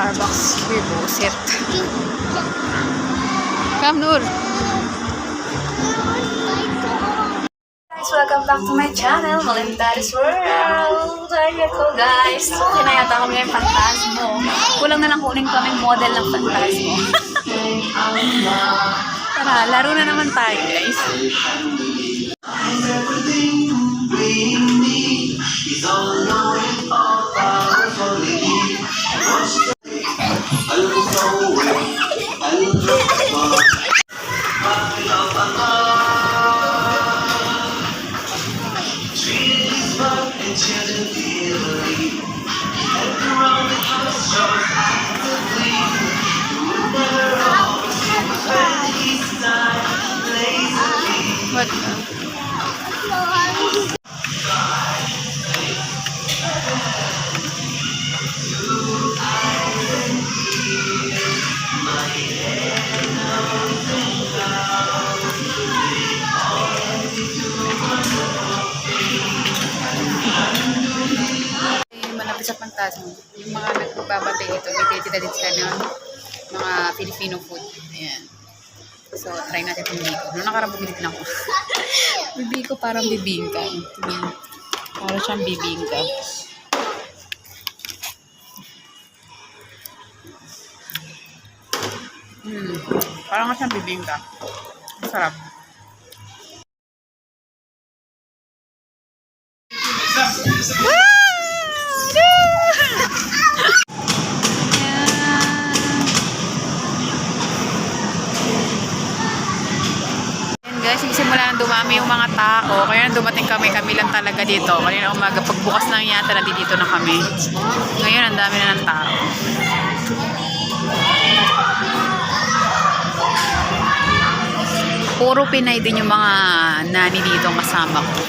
Starbucks with Bosit. Come, Nur. Guys, welcome back to my channel, Malindaris World. Ay, ako guys. Kinayata kami ng Phantasmo. Kulang na lang kunin kaming model ng Phantasmo. Tara, laro na naman tayo guys. What? Malapit sa Phantasmo. Yung mga nagbabantay dito, may titita din sila ng mga Filipino food. Ayan. So, try natin itong bibig ko. Noong nakarang bumili din ako. Bibig ko parang bibingka. Parang siyang bibingka. Parang siyang bibingka. Masarap. Guys, simula nang dumami yung mga tao, kaya nang dumating kami lang talaga dito. Kanina umaga, pagbukas ng yata, nandito na kami. Ngayon, ang dami na ng tao. Puro Pinay din yung mga nani dito kasama ko.